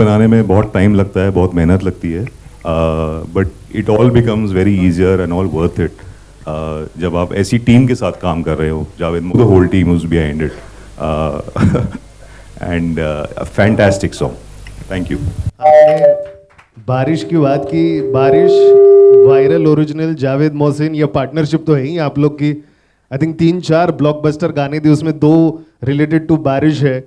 बनाने में बहुत टाइम लगता है, बहुत मेहनत लगती है, but it all becomes very easier and all worth it जब आप ऐसी टीम के साथ काम कर रहे हो. Javed, the whole team was behind it, and fantastic song. Thank you. आपने बारिश की बात की. बारिश वायरल ओरिजिनल जावेद मोहसिन, ये पार्टनरशिप तो है ही आप लोग की. आई थिंक 3-4 ब्लॉकबस्टर गाने थे, उसमें 2 रिलेटेड टू बारिश है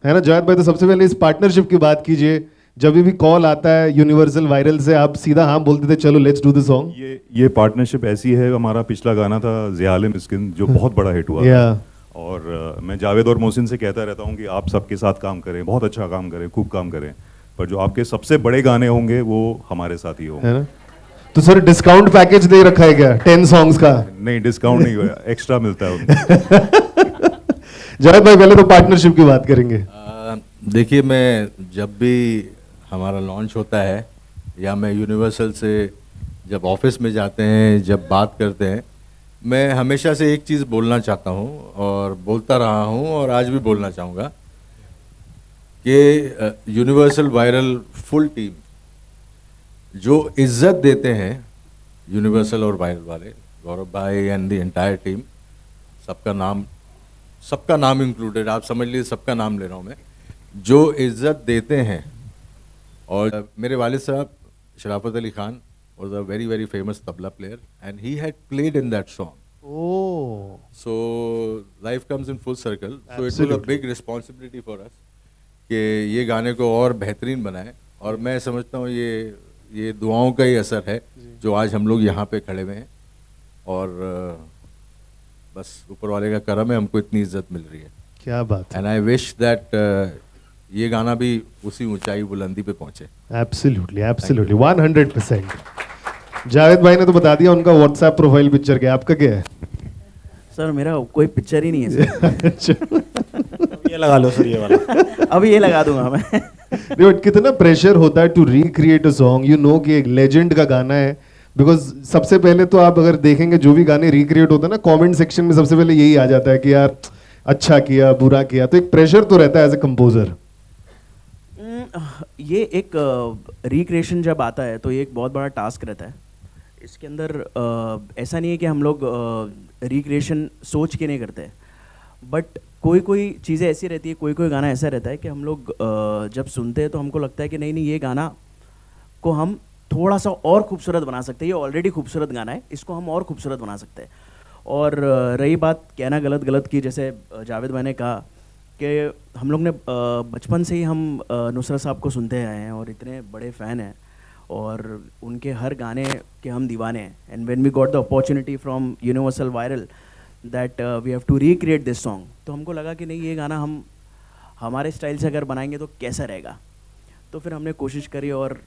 ना जावेद भाई? तो सबसे पहले इस पार्टनरशिप की बात कीजिए. जब भी कॉल आता है यूनिवर्सल वायरल से, आप सीधा हाँ बोलते थे चलो लेट्स डू द सॉन्ग. ये पार्टनरशिप ऐसी है. हमारा पिछला गाना था ज़ियाले मिस्किन, जो बहुत बड़ा हिट हुआ Yeah. और मैं जावेद और मोहसिन से कहता रहता हूँ कि आप सबके साथ काम करें, बहुत अच्छा काम करें, खूब काम करें, पर जो आपके सबसे बड़े गाने होंगे वो हमारे साथ ही होंगे. है ना? तो सर डिस्काउंट पैकेज दे रखा है क्या 10 सॉन्ग्स का? नहीं, डिस्काउंट नहीं हुआ, एक्स्ट्रा मिलता है उनको. जावेद भाई पहले तो पार्टनरशिप की बात करेंगे. देखिए, मैं जब भी हमारा लॉन्च होता है या मैं यूनिवर्सल से जब ऑफिस में जाते हैं, जब बात करते हैं, मैं हमेशा से एक चीज़ बोलना चाहता हूँ और बोलता रहा हूँ और आज भी बोलना चाहूँगा कि यूनिवर्सल वायरल फुल टीम जो इज्जत देते हैं, यूनिवर्सल और वायरल वाले, गौरव भाई एंड द एंटायर टीम, सबका नाम इंक्लूडेड, आप समझ लीजिए सबका नाम ले रहा हूँ मैं, जो इज्जत देते हैं. और मेरे वालिद साहब शराफत Ali Khan was a very very famous tabla player and he had played in that song. Oh. So life comes in full circle. So it was a Absolutely. big responsibility for us कि ये गाने को और बेहतरीन बनाएं. और मैं समझता हूँ ये दुआओं का ही असर है जो आज हम लोग यहाँ पे खड़े हुए हैं. और बस ऊपर वाले का करम है, हमको इतनी इज्जत मिल रही है. क्या बात है. एंड आई विश दैट ये गाना भी उसी ऊंचाई बुलंदी पे पहुंचे. Absolutely absolutely 100%. जावेद भाई ने तो बता दिया उनका व्हाट्सएप प्रोफाइल पिक्चर क्या है, आपका क्या है? सर मेरा कोई पिक्चर ही नहीं है सर. अच्छा. ये लगा लो सर, ये वाला. अभी ये लगा दूंगा मैं. देखो कितना प्रेशर होता है to recreate a song. You know कि एक लेजेंड का गाना है. बिकॉज सबसे पहले तो आप अगर देखेंगे जो भी गाने रिक्रिएट होते हैं ना, कमेंट सेक्शन में सबसे पहले यही आ जाता है कि यार अच्छा किया, बुरा किया. तो एक प्रेशर तो रहता है एज ए कंपोजर. ये एक रिक्रिएशन जब आता है तो ये एक बहुत बड़ा टास्क रहता है. इसके अंदर ऐसा नहीं है कि हम लोग रिक्रिएशन सोच के नहीं करते, बट कोई कोई चीज़ें ऐसी रहती है, कोई कोई गाना ऐसा रहता है कि हम लोग जब सुनते हैं तो हमको लगता है कि नहीं नहीं, ये गाना को हम थोड़ा सा और खूबसूरत बना सकते हैं. ये ऑलरेडी खूबसूरत गाना है, इसको हम और खूबसूरत बना सकते हैं. और रही बात कहना गलत की, जैसे जावेद भाई ने कहा कि हम लोग ने बचपन से ही हम नुसरत साहब को सुनते आए हैं और इतने बड़े फ़ैन हैं और उनके हर गाने के हम दीवाने हैं. And when we got the opportunity from Universal Viral that we have to recreate this song, तो हमको लगा कि नहीं, ये गाना हम हमारे स्टाइल से अगर बनाएंगे तो कैसा रहेगा. तो फिर हमने कोशिश करी और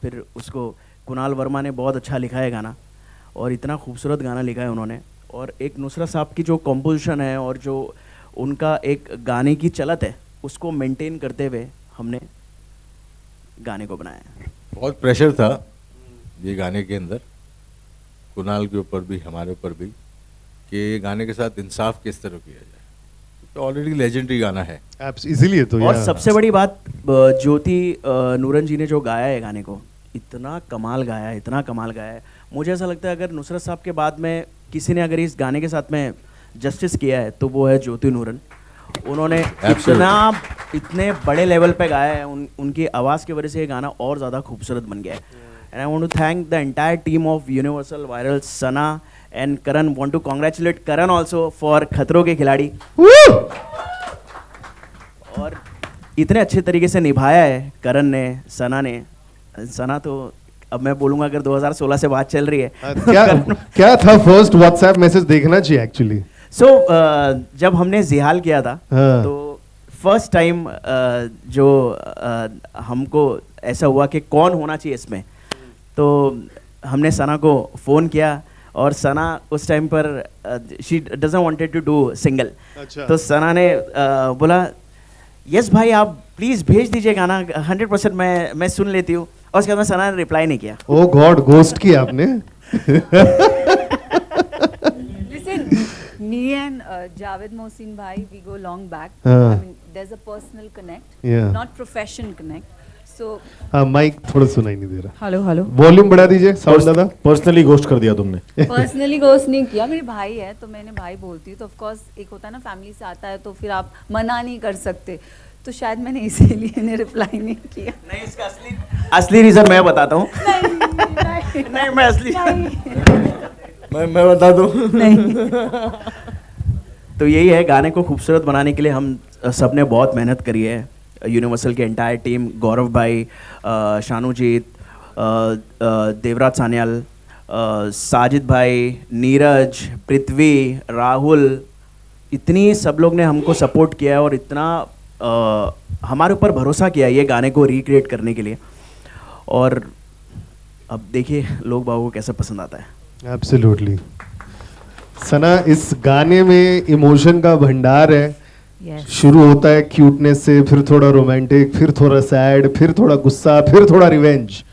फिर उसको कुणाल वर्मा ने बहुत अच्छा लिखा है गाना, और इतना खूबसूरत गाना लिखा है उन्होंने. और एक नुसरत साहब की जो कॉम्पोजिशन है और जो उनका एक गाने की चलत है, उसको मेंटेन करते हुए हमने गाने को बनाया है. बहुत प्रेशर था ये गाने के अंदर, कुणाल के ऊपर भी, हमारे ऊपर भी, कि गाने के साथ इंसाफ किस तरह किया जाए. तो ऑलरेडी लेजेंडरी गाना है इसीलिए तो. और सबसे बड़ी बात, ज्योति नूरन जी ने जो गाया है गाने को, इतना कमाल गाया है, इतना कमाल गाया है. मुझे ऐसा लगता है अगर नुसरत साहब के बाद में किसी ने अगर इस गाने के साथ में जस्टिस किया है तो वो है ज्योति नूरन. उन्होंने इतने बड़े लेवल पे गाया है, उनकी आवाज़ की वजह से ये गाना और ज़्यादा खूबसूरत बन गया है. And I want to thank the entire team of Universal Viral, Sana and Karan. Want to congratulate Karan also for Khatron Ke खिलाड़ी. और इतने अच्छे तरीके से निभाया है करण ने, सना ने. सना तो अब मैं बोलूँगा अगर 2016 से बात चल रही है. क्या था फर्स्ट व्हाट्सएप मैसेज, देखना चाहिए एक्चुअली. सो जब हमने जिहाल किया था तो फर्स्ट टाइम जो हमको ऐसा हुआ कि कौन होना चाहिए इसमें, तो हमने सना को फ़ोन किया और सना उस टाइम पर she doesn't wanted to do single. तो सना ने बोला यस भाई आप प्लीज़ भेज दीजिए गाना, 100% मैं सुन लेती हूँ. और उसके बाद में सना ने रिप्लाई नहीं किया. ओ गॉड, गोस्ट किया आपने. Me and Javed Mohsin bhai, we go long back. हाँ. I mean, there's a personal connect, Yeah. not profession connect. So हाँ माइक थोड़ा सुनाई नहीं दे रहा, हेलो हेलो वॉल्यूम बढ़ा दीजिए, साउंड ज़्यादा। पर्सनली घोस्ट कर दिया तुमने। पर्सनली गोस्ट नहीं किया, मेरे भाई है तो मैंने भाई बोलती हूँ, तो ऑफ कोर्स एक होता है ना फैमिली से आता है तो फिर आप मना नहीं कर सकते, तो शायद मैंने इसीलिए ने रिप्लाई नहीं किया। नहीं, इसका असली रीज़न मैं बताता हूँ। नहीं, मैं असली मैं बता दूं। तो यही है, गाने को खूबसूरत बनाने के लिए हम सब ने बहुत मेहनत करी है। यूनिवर्सल के एंटायर टीम, गौरव भाई, शानुजीत, देवराज सान्याल, साजिद भाई, नीरज, पृथ्वी, राहुल, इतनी सब लोग ने हमको सपोर्ट किया है और इतना हमारे ऊपर भरोसा किया ये गाने को रिक्रिएट करने के लिए। और अब देखिए लोग बाबू को कैसे पसंद आता है। एब्सोल्युटली। सना, इस गाने में इमोशन का भंडार है। Yes. शुरू होता है क्यूटनेस से, फिर थोड़ा रोमांटिक, फिर थोड़ा सैड, फिर थोड़ा गुस्सा, फिर थोड़ा रिवेंज।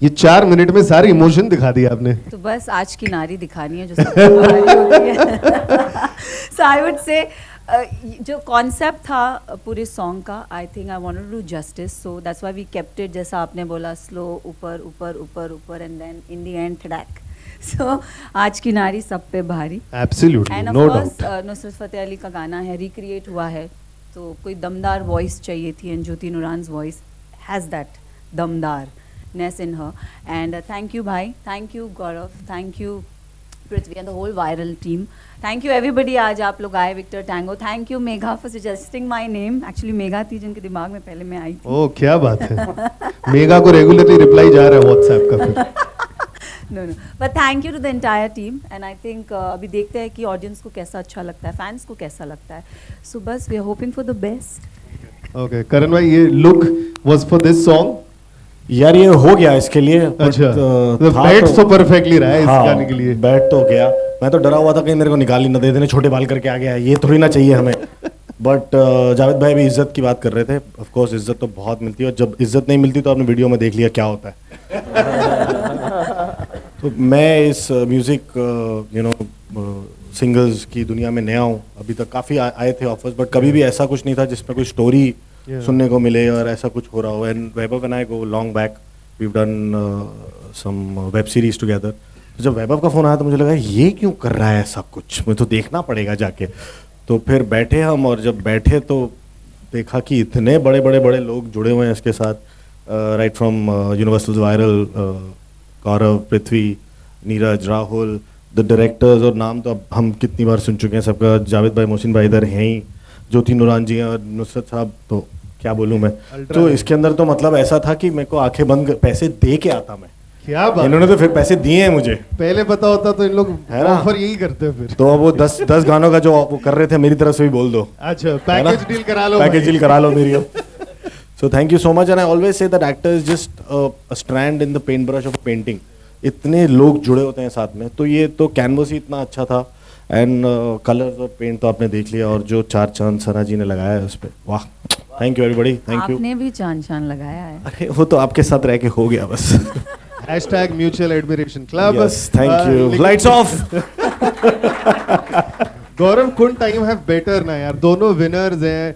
ये 4 मिनट में सारे इमोशन दिखा दिए आपने। तो बस आज की नारी दिखानी है जो सबसे भारी होती है। सो आई वुड से जो कॉन्सेप्ट था पूरे सॉन्ग का, I think I wanted to do justice, so that's why we kept it, जैसा आपने बोला, स्लो, ऊपर ऊपर ऊपर ऊपर and then in the end ठड़क। सो आज की नारी सब पे भारी। Absolutely, and of no course doubt. Nusrat Fateh Ali का गाना है, रिक्रिएट हुआ है, तो कोई दमदार वॉइस चाहिए थी, and Jyoti Nooran's voice has that दमदारनेस in her. And thank you bhai, thank you Gaurav, thank you Prithvi and the whole viral team. Thank you everybody, आज आप लोग आए, Victor Tango, thank you Megha for suggesting my name. Actually Megha थी जिनके दिमाग में पहले मैं आई थी। ओह क्या बात है। मेगा को रेगुलरली रिप्लाई जा रहा है व्हाट्सएप का फिर। No, but thank you to the entire team, and I think अभी देखते हैं कि ऑडियंस को कैसा अच्छा लगता है, फैंस को कैसा लगता है। So बस we are hoping for the best. Okay Karan भाई, ये look was for this song? यार ये हो गया इसके लिए। अच्छा, तो बैठ तो परफेक्टली रहा है इस गाने के लिए। बैठ तो गया, मैं तो डरा हुआ था कहीं मेरे को निकाल ही ना दे देने, छोटे बाल करके आ गया है, ये थोड़ी ना चाहिए हमें। बट जावेद भाई भी इज्जत की बात कर रहे थे, ऑफ कोर्स इज्जत तो बहुत मिलती है, और जब इज्जत नहीं मिलती तो आपने वीडियो में देख लिया क्या होता है। तो मैं इस म्यूज़िक सिंगल्स की दुनिया में नया हूँ, अभी तक काफ़ी आए थे ऑफर्स, बट कभी भी ऐसा कुछ नहीं था जिसमें कोई स्टोरी सुनने को मिले और ऐसा कुछ हो रहा हो। And Vaibhav and I go long back, we have done some web series together. तो जब वैभव का फ़ोन आया तो मुझे लगा ये क्यों कर रहा है ऐसा कुछ, मुझे तो देखना पड़ेगा जाके। तो फिर बैठे हम, और जब बैठे तो देखा कि इतने बड़े बड़े बड़े लोग जुड़े हुए हैं इसके साथ, right from Universal viral, Gaurav, Prithvi, Neeraj, Rahul, the directors, और नाम तो अब हम कितनी बार सुन चुके हैं सबका। जावेद भाई, मोहसिन भाई इधर हैं ही, ज्योति नुरान जी हैं, और नुसरत साहब तो क्या बोलूं मैं। तो इसके अंदर तो मतलब ऐसा था कि मेरे को आंखें बंद पैसे दे के आता मैं। क्या बात, इन्होंने तो फिर पैसे दिए हैं मुझे। पहले पता होता तो इन लोग है ना? ऑफर यही करते हैं फिर। तो अब वो 10 गानों का जो वो कर रहे थे मेरी तरफ से भी बोल दो। अच्छा, पैकेज डील करा लो, पैकेज डील करा लो मेरी। So thank you so much, and I always say that actor is just a strand in the paintbrush of painting. इतने लोग जुड़े होते हैं साथ में, तो ये तो कैनवस ही इतना अच्छा था, एंड कलर्स और पेंट तो आपने देख लिया, और जो 4 चांद सना जी ने लगाया है उस पर, वाह, thank you everybody, thank you. आपने भी चांद चांद लगाया है। अरे वो तो आपके साथ रह के हो गया बस। Hashtag mutual admiration club. Yes, thank you, lights off. Gaurav, couldn't time have better ना यार, दोनों विनर्स हैं,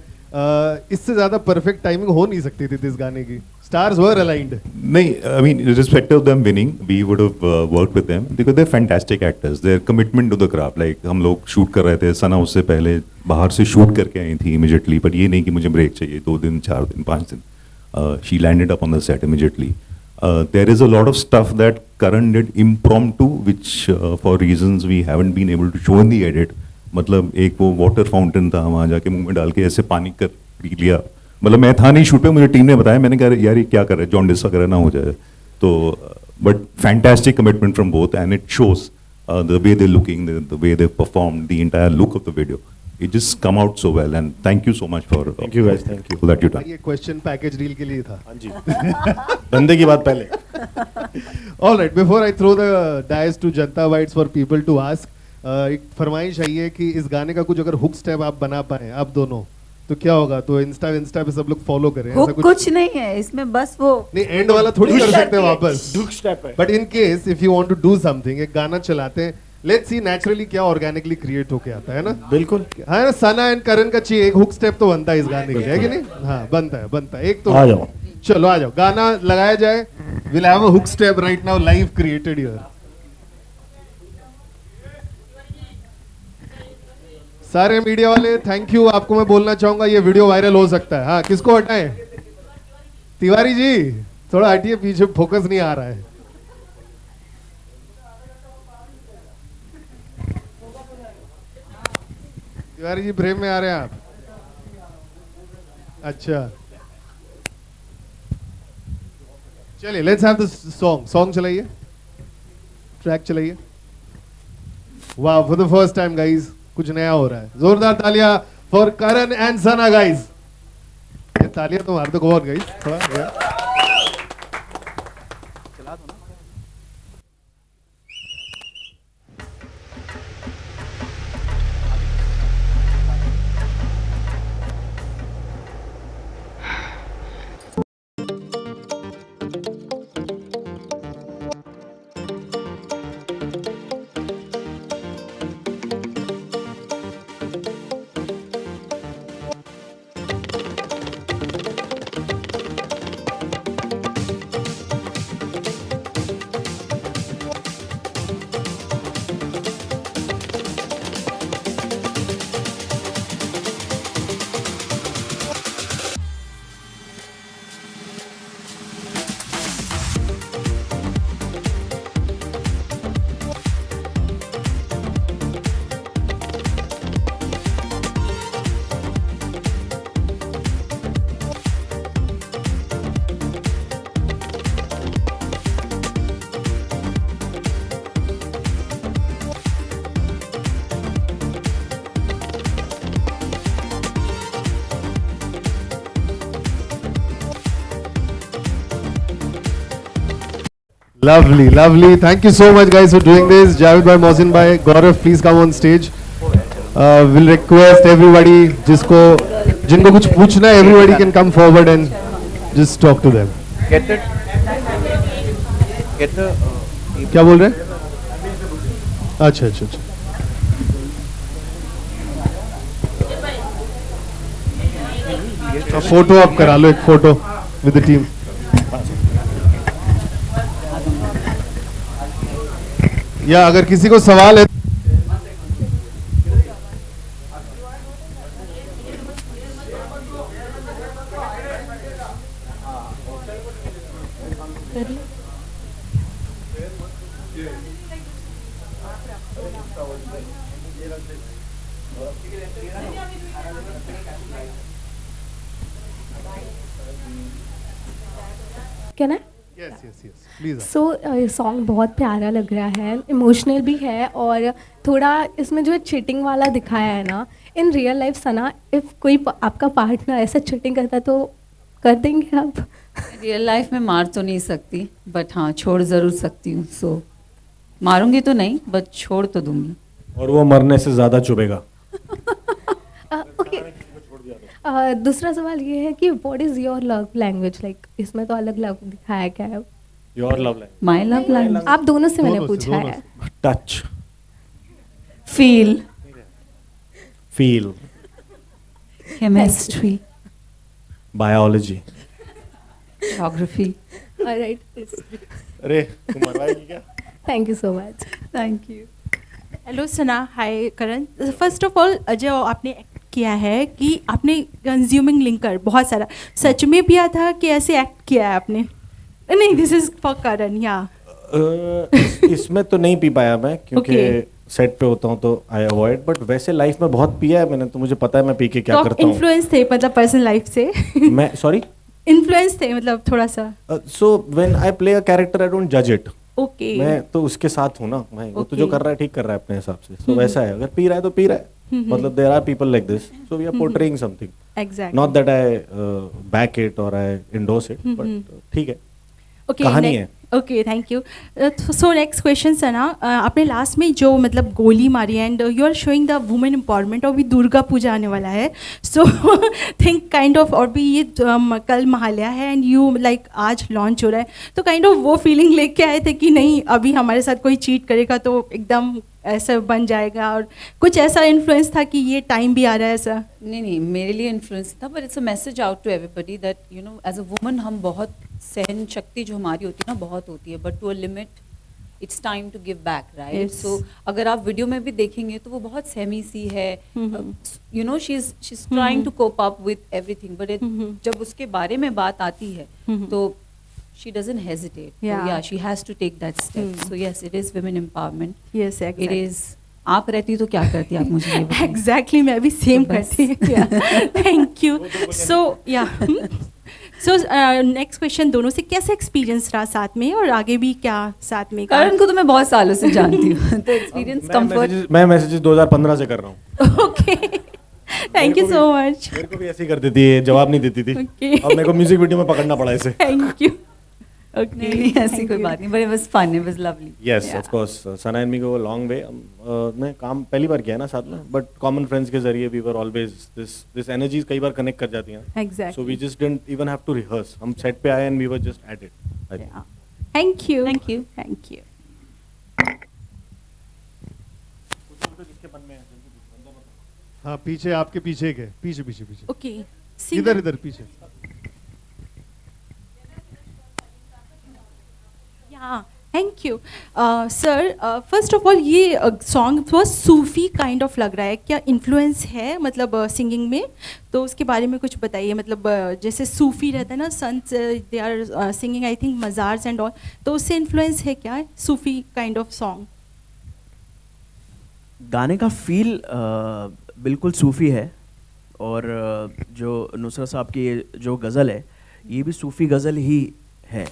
इससे ज्यादा परफेक्ट टाइमिंग हो नहीं सकती थी इस गाने की। Stars were aligned. नहीं, I mean, irrespective of them winning, we would have worked with them because they're fantastic actors. Their commitment to the craft, like हम लोग शूट कर रहे थे, सना उससे पहले बाहर से शूट करके आई थी immediately, but ये नहीं कि मुझे ब्रेक चाहिए 2 दिन, 4 दिन, 5 दिन. She landed up on the set immediately. There is a lot of stuff that Karan did impromptu, which for reasons we haven't been able to show in the edit. मतलब एक वो वाटर फाउंटेन था, वहाँ जाके मुंह में डाल के ऐसे पानी कर पी लिया। मतलब मैं था नहीं शूट पे, मुझे टीम ने बताया, मैंने कहा यार ये क्या कर रहे हैं, जॉन्डिस वगैरह ना हो जाए। तो but fantastic commitment from both, and it shows the way they looking, the way they perform, the entire look of the video, it just come out so well, and thank you so much for Thank you guys, thank you. That you done. ये question package deal के लिए था। हाँ जी, धंधे की बात पहले। All right, before I throw the dice to Janta Bites for people to ask, एक फरमाइश आई है कि इस गाने का कुछ अगर हुक स्टेप आप बना पाए आप दोनों, तो क्या होगा? तो इंस्टा पे सब लोग फॉलो करें। हुक कुछ नहीं है इसमें, बस वो नहीं, एंड वाला थोड़ी कर सकते हैं वापस। डुक स्टेप है। But in case if you want to do something, एक गाना चलाते हैं, लेट्स सी नेचुरली क्या ऑर्गेनिकली क्रिएट होके आता है ना। बिल्कुल, हाँ ना, सना एंड करण का चाहिए एक हुक स्टेप तो बनता है इस गाने के लिए, है कि नहीं? हाँ बनता है, एक तो आ जाओ। चलो आ जाओ, गाना लगाया जाए. We'll have a hook step right now, live created here. सारे मीडिया वाले थैंक यू. आपको मैं बोलना चाहूंगा ये वीडियो वायरल हो सकता है. हाँ, किसको हटाएं? तिवारी जी थोड़ा हटिए पीछे, फोकस नहीं आ रहा है. तिवारी जी फ्रेम में आ रहे हैं आप? अच्छा चलिए, लेट्स हैव द सॉन्ग चलाइए, ट्रैक चलाइए. वाह, for the first time guys कुछ नया हो रहा है. जोरदार तालियां for Karan and Sana guys. ये तालियां तो मार दो और गाइस थोड़ा. Lovely, lovely. Thank you so much, guys, for doing this. Javed bhai, Mohsin bhai, Gaurav, please come on stage. We'll request everybody, जिनको कुछ पूछना है, everybody can come forward and just talk to them. क्या बोल रहे हैं? अच्छा अच्छा अच्छा. फोटो आप करा लो, एक फोटो with the team. या अगर किसी को सवाल है क्या ना. Yes yes yes please. So song बहुत प्यारा लग रहा है, इमोशनल भी है और थोड़ा इसमें जो चीटिंग वाला दिखाया है ना, in real life Sana if कोई आपका पार्टनर ऐसा चीटिंग करता है तो कर देंगे आप? रियल लाइफ में मार तो नहीं सकती, बट हाँ छोड़ ज़रूर सकती हूँ. सो मारूंगी तो नहीं, बट छोड़ तो दूंगी. और वो मरने से ज्यादा चुभेगा. ओके. दूसरा सवाल ये है कि what is your love language, like इसमें तो अलग लव दिखाया गया है. Your love language. My love language. आप दोनों से मैंने दोनों से, पूछा दोनों है. Touch. Feel. Feel. Chemistry. Biology. Geography. Alright, अरे तुम मरवाएगी क्या? Thank you so much. Thank you. Hello Sana, hi Karan. First of all जो आपने एक्ट किया है कि आपने कंज्यूमिंग लिंकर बहुत सारा, सच में पिया था कि ऐसे एक्ट किया है आपने? नहीं, दिस इज फॉर करण. या इसमें तो नहीं पी पाया मैं क्योंकि सेट पे होता हूँ तो आई अवॉइड, बट वैसे लाइफ में बहुत पिया है मैंने, तो मुझे पता है मैं पी के क्या तो करता हूँ. इन्फ्लुएंस थे मतलब पर्सनल लाइफ से? मैं सॉरी, इन्फ्लुएंस थे मतलब थोड़ा सा. So when I play a character I don't जज इट. ओके. मैं तो उसके साथ हूँ ना, मैं वो तो जो Okay. कर रहा है ठीक कर रहा है अपने हिसाब से. सो वैसा है, अगर पी रहा है तो पी रहा है. मतलब there are people like this, so we are portraying something. Exactly. Not that I back it और आई इंडोर्स इट, बट ठीक है. ओके कहानी है। Okay, thank you. So next question Sana, आपने लास्ट में जो मतलब गोली मारी and you are showing the women empowerment, और भी दुर्गा पूजा आने वाला है, सो थिंक काइंड ऑफ, और भी ये कल महालया है एंड यू लाइक आज लॉन्च हो रहा है, तो काइंड ऑफ वो फीलिंग लेके आए थे कि नहीं अभी हमारे साथ कोई चीट करेगा तो एकदम ऐसा बन जाएगा, और कुछ ऐसा इन्फ्लुएंस था कि ये टाइम भी आ रहा है ऐसा? नहीं, मेरे लिए इन्फ्लुएंस था, but it's a message out to everybody that you know as a woman हम बहुत सहन शक्ति जो हमारी होती है ना बहुत होती है, but to a limit it's time to give back, right? Yes. So अगर आप वीडियो में भी देखेंगे तो वो बहुत सहमी सी है, you know she is trying to cope up with everything, but जब उसके बारे में बात आती है तो she doesn't hesitate. Yeah. So yeah, she has to take that step. So yes, it is women empowerment. Yes It is. आप रहती तो क्या करती आप मुझे ये बताइए। एग्जैक्टली, मैं भी सेम तो बस। करती। Thank you. सो या सो नेक्स्ट क्वेश्चन, दोनों से कैसा एक्सपीरियंस रहा साथ में, और आगे भी क्या साथ में? करण को तो मैं बहुत सालों से जानती हूँ, तो एक्सपीरियंस कंफर्ट। मैं मैसेजेस 2015 से कर रहा हूँ। Okay, thank you so much. मेरे को भी ऐसे ही करती थी, ये जवाब नहीं देती थी, Okay. और मेरे को म्यूजिक वीडियो में पकड़ना पड़ा इसे। Thank you. नहीं ऐसी कोई बात नहीं, but it was fun, it was lovely. Yes of course, Sana and me go long way. मैं काम पहली बार किया है ना साथ में, बट कॉमन फ्रेंड्स के जरिए we were always this energies कई बार कनेक्ट कर जाती हैं। Exactly. So we just didn't even have to rehearse, हम सेट पे आए and we were just at it. Thank you. Thank you. Thank you. हाँ पीछे, आपके पीछे के पीछे पीछे पीछे, ओके, इधर इधर पीछे। Thank you sir. First of all ये सॉन्ग थोड़ा सूफी काइंड ऑफ लग रहा है, क्या इन्फ्लुएंस है मतलब सिंगिंग में? तो उसके बारे में कुछ बताइए, मतलब जैसे सूफी रहता है ना, संत they are singing I think mazars and all, तो उससे इन्फ्लुएंस है क्या सूफी काइंड ऑफ सॉन्ग? गाने का फील बिल्कुल सूफ़ी है, और जो नुसरत साहब की ये जो गज़ल है ये भी सूफ़ी गज़ल ही है,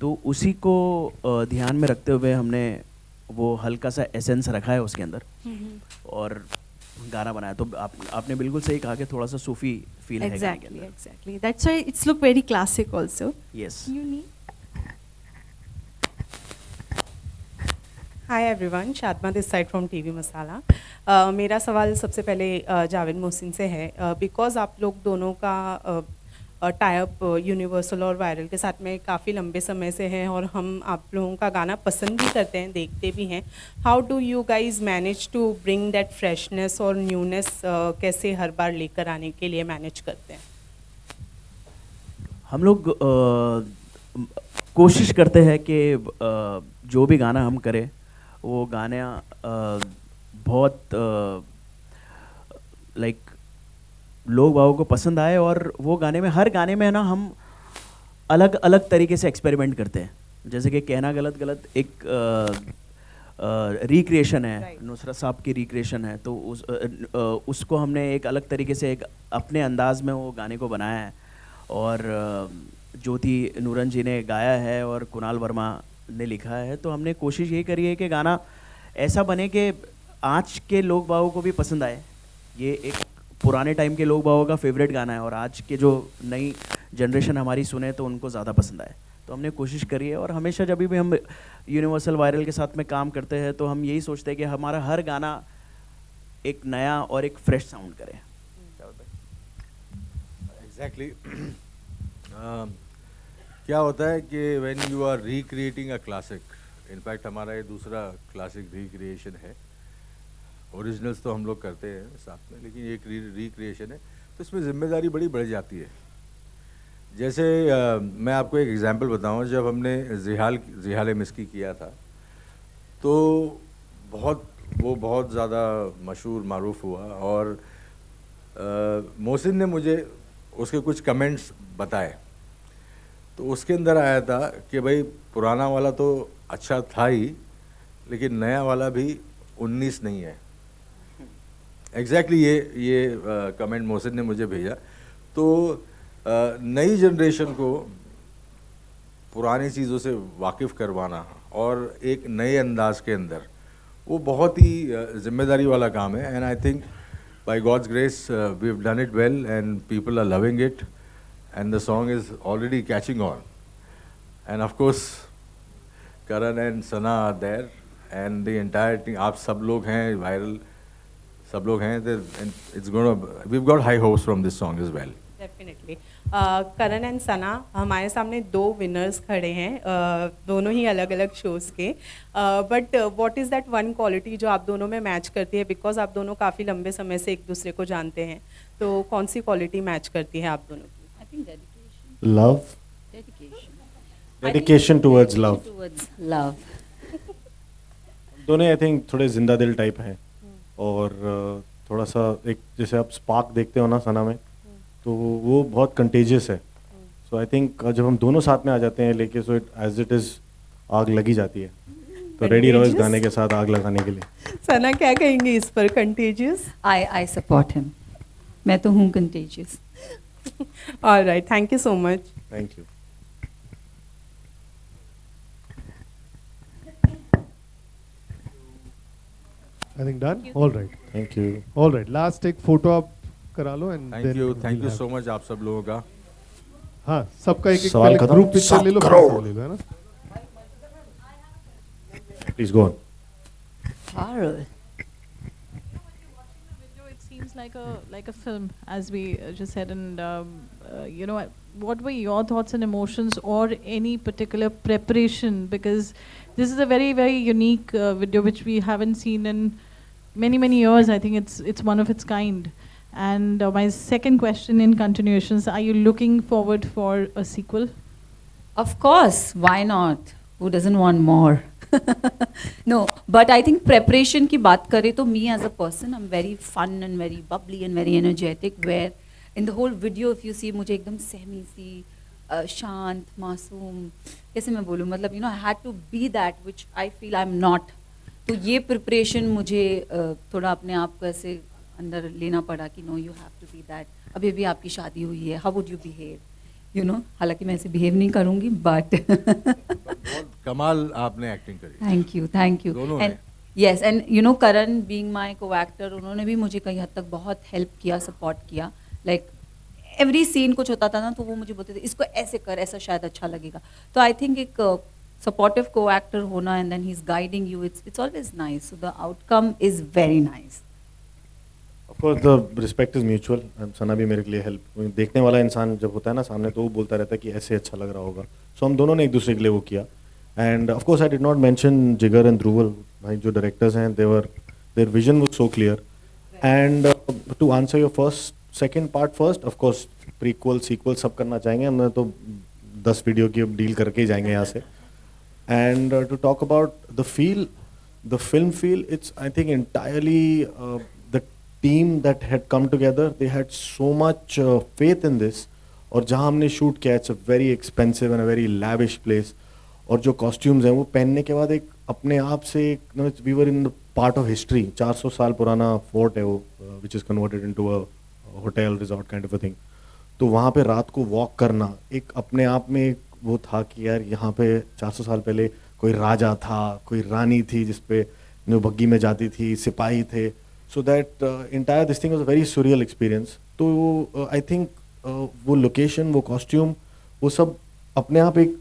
तो उसी को ध्यान में रखते हुए हमने वो हल्का सा एसेंस रखा है उसके अंदर और गाना बनाया। तो आपने बिल्कुल सही कहा कि थोड़ा सा सूफ़ी फील है गाने के अंदर। Exactly, that's why it's look very classic also. Yes. Hi everyone, Shadma this side from TV Masala. मेरा सवाल सबसे पहले जावेद मोहसिन से है, बिकॉज आप लोग दोनों का टाई अप यूनिवर्सल और वायरल के साथ में काफ़ी लंबे समय से है, और हम आप लोगों का गाना पसंद भी करते हैं, देखते भी हैं। How do you guys manage to bring that freshness और न्यूनेस, कैसे हर बार लेकर आने के लिए मैनेज करते हैं? हम लोग कोशिश करते हैं कि जो भी गाना हम करें वो गाना बहुत लाइक लोग बागों को पसंद आए, और वो गाने में हर गाने में ना हम अलग अलग तरीके से एक्सपेरिमेंट करते हैं। जैसे कि कहना गलत गलत एक रिक्रिएशन है, नुसरत साहब की रिक्रिएशन है, तो उसको हमने एक अलग तरीके से एक अपने अंदाज में वो गाने को बनाया है, और ज्योति नूरन जी ने गाया है और कुणाल वर्मा ने लिखा है। तो हमने कोशिश यही करी है कि गाना ऐसा बने कि आज के लोग बागों को भी पसंद आए। ये एक पुराने टाइम के लोग बागों का फेवरेट गाना है, और आज के जो नई जनरेशन हमारी सुने तो उनको ज़्यादा पसंद आए। तो हमने कोशिश करी है, और हमेशा जब भी हम यूनिवर्सल वायरल के साथ में काम करते हैं तो हम यही सोचते हैं कि हमारा हर गाना एक नया और एक फ्रेश साउंड करे। एग्जैक्टली। क्या होता है कि when you are recreating a classic, in fact हमारा ये दूसरा क्लासिक रिक्रिएशन है, ओरिजिनल्स तो हम लोग करते हैं साथ में, लेकिन ये एक रिक्रिएशन है, तो इसमें जिम्मेदारी बड़ी बढ़ जाती है। जैसे मैं आपको एक एग्जांपल बताऊं, जब हमने जिहाल मिस्की किया था तो वो बहुत ज़्यादा मशहूर मारूफ हुआ, और मोहसिन ने मुझे उसके कुछ कमेंट्स बताए, तो उसके अंदर आया था कि भाई पुराना वाला तो अच्छा था ही, लेकिन नया वाला भी 19 नहीं है। एग्जैक्टली ये कमेंट मोहसिन ने मुझे भेजा। तो नई जनरेशन को पुरानी चीज़ों से वाकिफ़ करवाना और एक नए अंदाज के अंदर, वो बहुत ही जिम्मेदारी वाला काम है। And I think by God's grace we have done it well and people are loving it, and the song is already catching on. And of course Karan and Sana are there and the entire team, आप सब लोग हैं, वायरल सब लोग हैं, it's gonna, we have got high hopes from this song as well. Definitely. Karan and Sana, हमारे सामने 2 winners खड़े हैं, दोनों ही अलग अलग शोज़ के. But what is that one quality जो आप दोनों में मैच करती है, बिकॉज आप दोनों काफ़ी लंबे समय से एक दूसरे को जानते हैं, तो कौन सी क्वालिटी मैच करती है आप दोनों की? I think dedication. Love, Dedication. Dedication towards love. Towards love. दोनों आई थिंक थोड़े जिंदा दिल टाइप हैं, और थोड़ा सा एक जैसे आप स्पार्क देखते हो ना सना में, तो वो बहुत कंटेजियस है. सो आई थिंक जब हम दोनों साथ में आ जाते हैं लेके, so it as it is आग लगी जाती है. तो रेडी रहो इस गाने के साथ आग लगाने के लिए. सना क्या कहेंगे इस पर, कंटेजियस? I support him. मैं तो हूँ contagious. Alright, thank you so much. Thank you. I think done. All right. Thank you. All right. Last एक फोटो आप करा लो and thank then you we'll have- so much आप सब लोगों का. हाँ, सबका एक सवाल पहले खत्म? ग्रुप पिक्चर ले लो, 7 फिर करोड़। सब ले लो, है ना? Please go on. Carl. It seems like a film, as we just said, and you know, what were your thoughts and emotions, or any particular preparation? Because this is a very, very unique video which we haven't seen in many years. I think it's one of its kind. And my second question in continuations: are you looking forward for a sequel? Of course, why not? Who doesn't want more? No, but I think preparation की बात करें तो me as a person, I'm very fun and very bubbly and very energetic. Where in the whole video, if you see, मुझे एकदम सहमी सी, शांत, मासूम, कैसे मैं बोलूँ, मतलब I had to be that which I feel I'm not. तो ये preparation मुझे थोड़ा अपने आप को ऐसे अंदर लेना पड़ा कि no, you have to be that. अभी भी आपकी शादी हुई है, how would you behave? हालांकि मैं ऐसे बिहेव नहीं करूंगी, बट बहुत कमाल आपने एक्टिंग करी. Thank you. दोनों and yes, and Karan being my co actor, उन्होंने भी मुझे कई हद तक बहुत हेल्प किया, सपोर्ट किया. लाइक एवरी सीन कुछ होता था ना, तो वो मुझे बोलते थे इसको ऐसे कर, ऐसा शायद अच्छा लगेगा. तो आई थिंक एक सपोर्टिव को एक्टर होना and then he is guiding you, it's always nice. So the outcome is very nice. Of course the respect is mutual. Sana भी मेरे के लिए हेल्प, देखने वाला इंसान जब होता है ना सामने, तो वो बोलता रहता है कि ऐसे अच्छा लग रहा होगा. सो हम दोनों ने एक दूसरे के लिए वो किया. And of course I did not mention Jigar and Dhruval भाई, जो डायरेक्टर्स हैं, their vision was so clear. And to answer your second part first, of course prequel sequel सब करना चाहेंगे. हमने तो 10 वीडियो की अब डील करके ही जाएंगे यहाँ से. And to talk about the film feel, it's I think entirely the team that had come together. They had so much faith in this. और जहाँ हमने शूट किया, it's a very expensive and a very lavish place. और जो costumes हैं वो पहनने के बाद एक अपने आप से एक, we were in the part of history. 400 साल पुराना फोर्ट है वो, which is converted into a hotel resort kind of a thing. तो वहाँ पे रात को वॉक करना एक अपने आप में एक वो था कि यार यहाँ पे 400 साल पहले कोई राजा था, कोई रानी थी जिसपे बग्गी में जाती थी, सिपाही थे. So that entire this thing was a very surreal experience. तो आई थिंक वो लोकेशन, वो कॉस्ट्यूम, वो सब अपने आप एक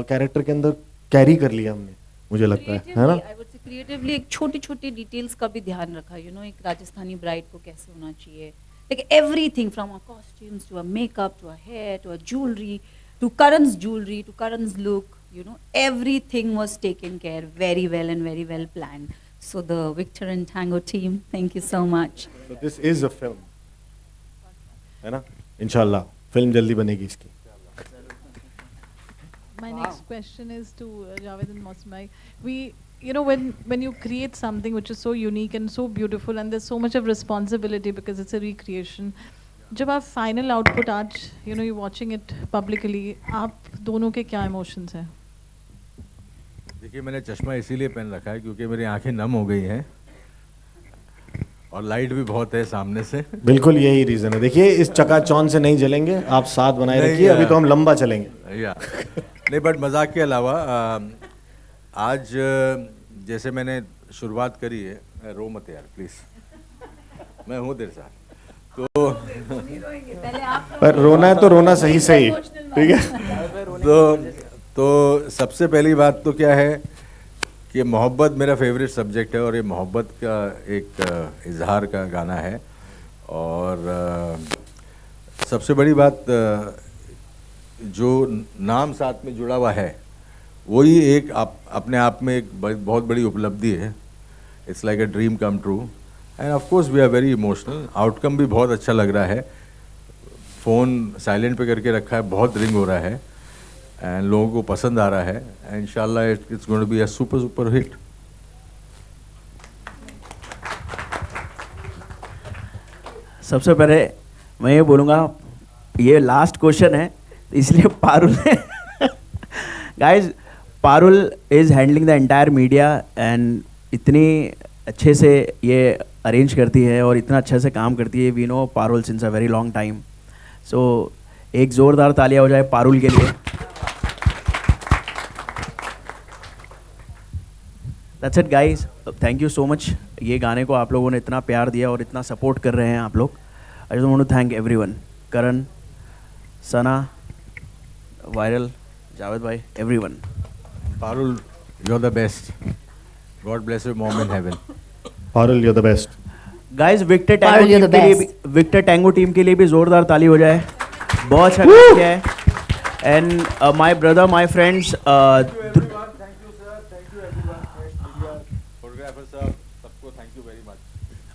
कैरेक्टर के अंदर कैरी कर लिया हमने, मुझे लगता है ना. आई वुड से क्रिएटिवली एक छोटी छोटी डिटेल्स का भी ध्यान रखा. एक राजस्थानी ब्राइड को कैसे होना चाहिए, like everything from our costumes to our makeup to our hair to our jewelry to Karan's jewelry to Karan's look, everything was taken care very well and very well planned. So the Victor and Tango team, thank you so much. So this is a film, है ना. इंशाल्लाह film जल्दी बनेगी इसकी. My next question is to Javed and Mosam bhai. When you create something which is so unique and so beautiful, and there's so much of responsibility because it's a recreation, जब आप final output आज you're watching it publicly, आप दोनों के क्या emotions हैं? देखिए, मैंने चश्मा इसीलिए पहन रखा है क्योंकि मेरी आंखें नम हो गई हैं और लाइट भी बहुत है सामने से. बिल्कुल यही रीजन है. देखिए, इस चकाचौंध से नहीं जलेंगे, आप साथ बनाए नहीं, रखिए. अभी तो हम लंबा चलेंगे. या नहीं, बट मजाक के अलावा आज जैसे मैंने शुरुआत करी है, रो मत यार प्लीज, मैं हूँ देर साथ. तो पर रोना है तो रोना सही सही, ठीक है. तो सबसे पहली बात तो क्या है कि मोहब्बत मेरा फेवरेट सब्जेक्ट है और ये मोहब्बत का एक इजहार का गाना है। और सबसे बड़ी बात जो नाम साथ में जुड़ा हुआ है वही एक अपने आप में एक बहुत बड़ी उपलब्धि है। It's like a dream come true and of course we are very emotional. Outcome भी बहुत अच्छा लग रहा है। फ़ोन साइलेंट पे करके रखा है, बहुत रिंग हो रहा है एंड लोगों को पसंद आ रहा है एंड इंशाल्लाह it's going to be a super hit. सबसे पहले मैं ये बोलूँगा, ये लास्ट क्वेश्चन है इसलिए Parul guys, Parul is handling the entire media and इतनी अच्छे से ये अरेंज करती है और इतना अच्छे से काम करती है। We know Parul since a very long time. So एक ज़ोरदार तालियां हो जाए पारुल के लिए। That's it guys, thank you so much. ये गाने को आप लोगों ने इतना प्यार दिया और इतना सपोर्ट कर रहे हैं आप लोग। I just want to thank everyone, Karan, Sana, Viral, Javed भाई, everyone. Parul, you are the best. God bless you mom in heaven. Parul, you are the best. Guys, Victor Parul, you're the tango team के लिए best. भी, विक्टर टैंगो टीम के लिए भी जोरदार ताली हो जाए। बहुत अच्छा काम किया है। And my brother, my friends,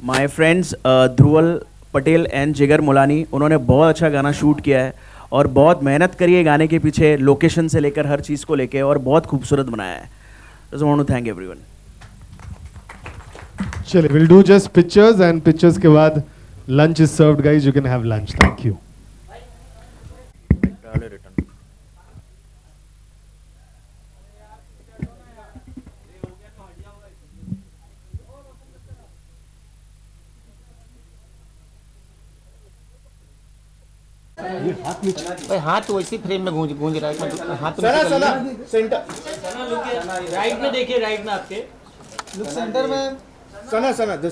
my friends Dhruval Patel and जिगर मुलानी, उन्होंने बहुत अच्छा गाना शूट किया है और बहुत मेहनत करी है गाने के पीछे, लोकेशन से लेकर हर चीज़ को लेके, और बहुत खूबसूरत बनाया है। Just want to thank everyone. चलिए, will do just pictures and pictures के बाद lunch is served guys, you can have lunch. Thank you. भाई हाथ वैसी फ्रेम में गूंज गूंज रहा है, हाथ तो राइट में देखिए, राइट में आपके लुक सेंटर में। सना सना जी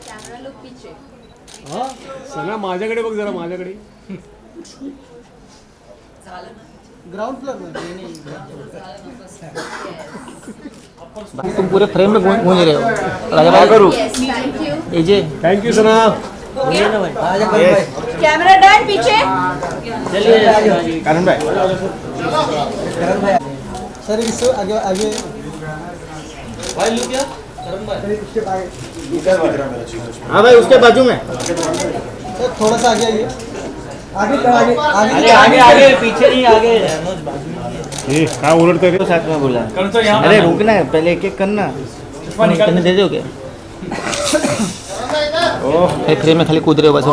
कॅमेरा लुक पीछे। हाँ सना माझ्याकडे बघ जरा, माझ्याकडे ग्राउंड फ्लोर में। तुम पूरे फ्रेम में गूंज रहे हो। राजा भाई करूँ thank you Sana. Camera done पीछे। चलिए करण भाई। सर इससे आगे आगे भाई लुक क्या करण भाई। हाँ भाई उसके बाजू में सर, थोड़ा सा आगे आइए। आगे आगे आगे आगे आगे पीछे नहीं, आगे क्या उलटते थे साथ में बोला। अरे रुकना है, पहले एक एक करना। करने दे दोगे? ओह फ्रेम में खाली कूद रहे हो बस।